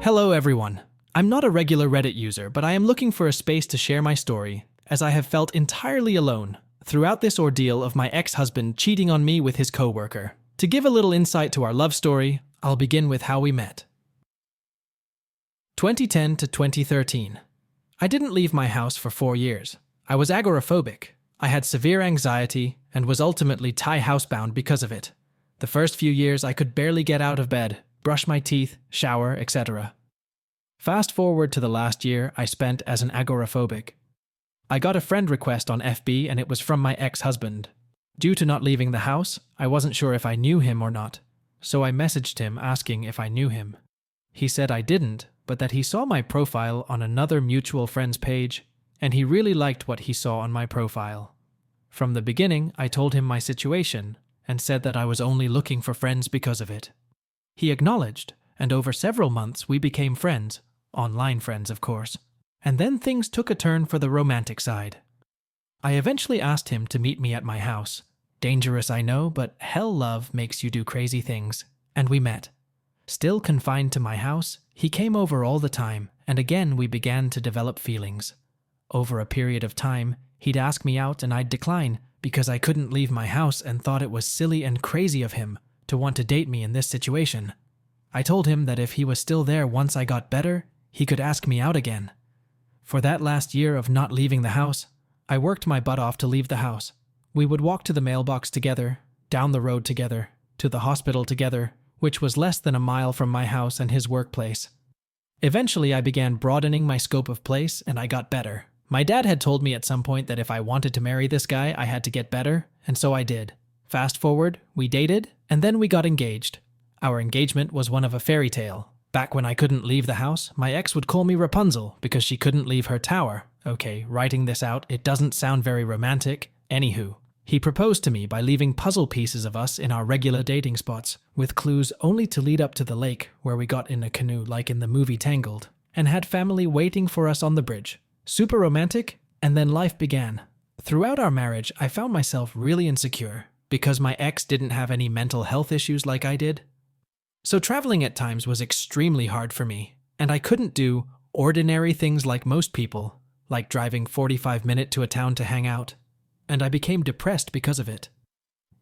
Hello everyone. I'm not a regular Reddit user, but I am looking for a space to share my story, as I have felt entirely alone throughout this ordeal of my ex-husband cheating on me with his coworker. To give a little insight to our love story, I'll begin with how we met. 2010 to 2013. I didn't leave my house for 4 years. I was agoraphobic. I had severe anxiety and was ultimately Thai housebound because of it. The first few years I could barely get out of bed, brush my teeth, shower, etc. Fast forward to the last year I spent as an agoraphobic. I got a friend request on FB and it was from my ex-husband. Due to not leaving the house, I wasn't sure if I knew him or not, so I messaged him asking if I knew him. He said I didn't, but that he saw my profile on another mutual friend's page, and he really liked what he saw on my profile. From the beginning, I told him my situation, and said that I was only looking for friends because of it. He acknowledged, and over several months we became friends, online friends of course, and then things took a turn for the romantic side. I eventually asked him to meet me at my house. Dangerous, I know, but hell love makes you do crazy things, and we met. Still confined to my house, he came over all the time, and again we began to develop feelings. Over a period of time, he'd ask me out and I'd decline, because I couldn't leave my house and thought it was silly and crazy of him to want to date me in this situation. I told him that if he was still there once I got better, he could ask me out again. For that last year of not leaving the house, I worked my butt off to leave the house. We would walk to the mailbox together, down the road together, to the hospital together, which was less than a mile from my house and his workplace. Eventually I began broadening my scope of place and I got better. My dad had told me at some point that if I wanted to marry this guy, I had to get better, and so I did. Fast forward, we dated, and then we got engaged. Our engagement was one of a fairy tale. Back when I couldn't leave the house, my ex would call me Rapunzel because she couldn't leave her tower. Okay, writing this out, it doesn't sound very romantic. Anywho, he proposed to me by leaving puzzle pieces of us in our regular dating spots, with clues only to lead up to the lake where we got in a canoe like in the movie Tangled, and had family waiting for us on the bridge. Super romantic, and then life began. Throughout our marriage, I found myself really insecure because my ex didn't have any mental health issues like I did. So traveling at times was extremely hard for me, and I couldn't do ordinary things like most people, like driving 45 minutes to a town to hang out, and I became depressed because of it.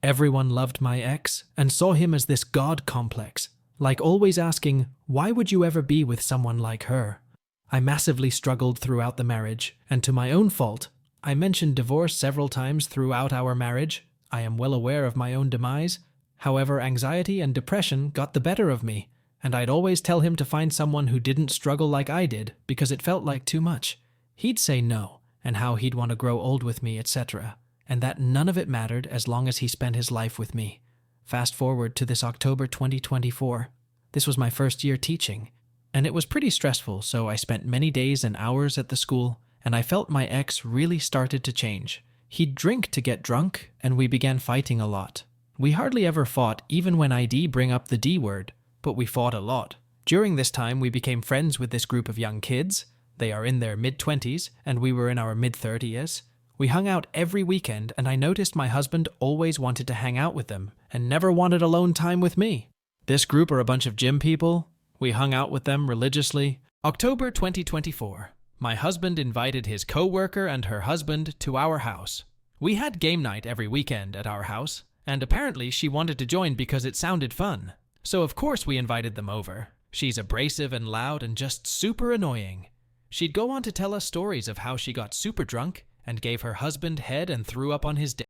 Everyone loved my ex and saw him as this god complex, like always asking, why would you ever be with someone like her? I massively struggled throughout the marriage, and to my own fault, I mentioned divorce several times throughout our marriage. I am well aware of my own demise. However, anxiety and depression got the better of me, and I'd always tell him to find someone who didn't struggle like I did because it felt like too much. He'd say no, and how he'd want to grow old with me, etc., and that none of it mattered as long as he spent his life with me. Fast forward to this October 2024. This was my first year teaching, and it was pretty stressful, so I spent many days and hours at the school, and I felt my ex really started to change. He'd drink to get drunk, and we began fighting a lot. We hardly ever fought, even when I'd bring up the D word, but we fought a lot. During this time, we became friends with this group of young kids. They are in their mid-20s, and we were in our mid-30s. We hung out every weekend, and I noticed my husband always wanted to hang out with them, and never wanted alone time with me. This group are a bunch of gym people. We hung out with them religiously. October 2024. My husband invited his co-worker and her husband to our house. We had game night every weekend at our house, and apparently she wanted to join because it sounded fun. So of course we invited them over. She's abrasive and loud and just super annoying. She'd go on to tell us stories of how she got super drunk and gave her husband head and threw up on his dick.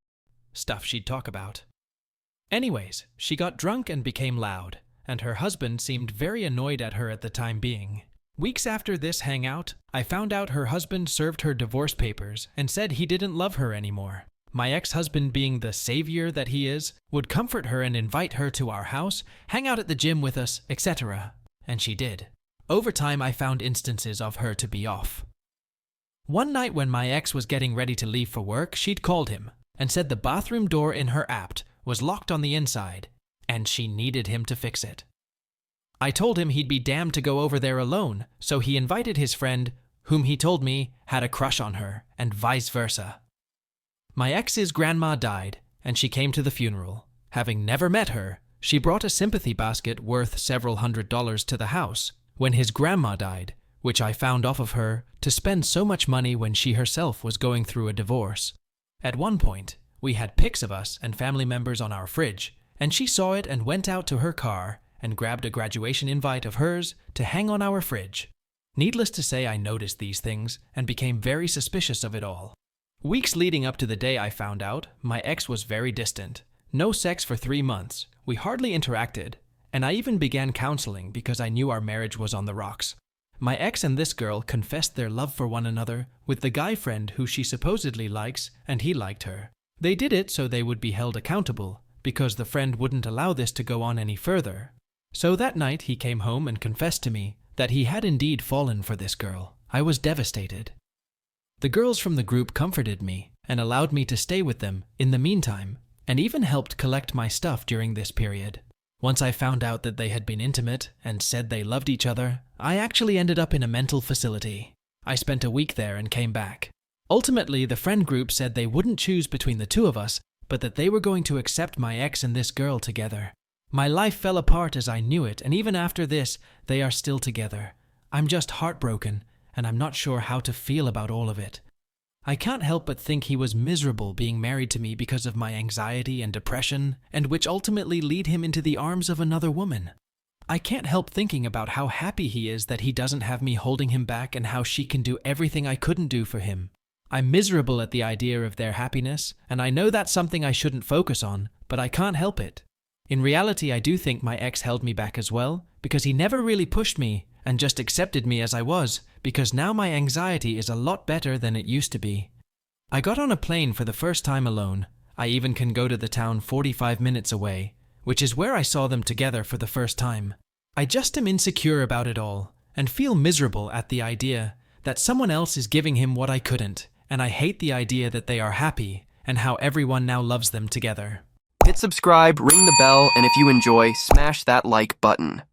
Stuff she'd talk about. Anyways, she got drunk and became loud, and her husband seemed very annoyed at her at the time being. Weeks after this hangout, I found out her husband served her divorce papers and said he didn't love her anymore. My ex-husband, being the savior that he is, would comfort her and invite her to our house, hang out at the gym with us, etc. And she did. Over time, I found instances of her to be off. One night when my ex was getting ready to leave for work, she'd called him and said the bathroom door in her apt was locked on the inside, and she needed him to fix it. I told him he'd be damned to go over there alone, so he invited his friend, whom he told me had a crush on her, and vice versa. My ex's grandma died, and she came to the funeral. Having never met her, she brought a sympathy basket worth several $100s to the house, when his grandma died, which I found off of her to spend so much money when she herself was going through a divorce. At one point, we had pics of us and family members on our fridge, and she saw it and went out to her car and grabbed a graduation invite of hers to hang on our fridge. Needless to say, I noticed these things and became very suspicious of it all. Weeks leading up to the day I found out, my ex was very distant. No sex for 3 months, we hardly interacted, and I even began counseling because I knew our marriage was on the rocks. My ex and this girl confessed their love for one another with the guy friend who she supposedly likes, and he liked her. They did it so they would be held accountable, because the friend wouldn't allow this to go on any further. So that night he came home and confessed to me that he had indeed fallen for this girl. I was devastated. The girls from the group comforted me and allowed me to stay with them in the meantime, and even helped collect my stuff during this period. Once I found out that they had been intimate and said they loved each other, I actually ended up in a mental facility. I spent a week there and came back. Ultimately, the friend group said they wouldn't choose between the two of us, but that they were going to accept my ex and this girl together. My life fell apart as I knew it, and even after this, they are still together. I'm just heartbroken, and I'm not sure how to feel about all of it. I can't help but think he was miserable being married to me because of my anxiety and depression, and which ultimately lead him into the arms of another woman. I can't help thinking about how happy he is that he doesn't have me holding him back and how she can do everything I couldn't do for him. I'm miserable at the idea of their happiness, and I know that's something I shouldn't focus on, but I can't help it. In reality, I do think my ex held me back as well, because he never really pushed me and just accepted me as I was, because now my anxiety is a lot better than it used to be. I got on a plane for the first time alone. I even can go to the town 45 minutes away, which is where I saw them together for the first time. I just am insecure about it all, and feel miserable at the idea that someone else is giving him what I couldn't, and I hate the idea that they are happy, and how everyone now loves them together. Hit subscribe, ring the bell, and if you enjoy, smash that like button.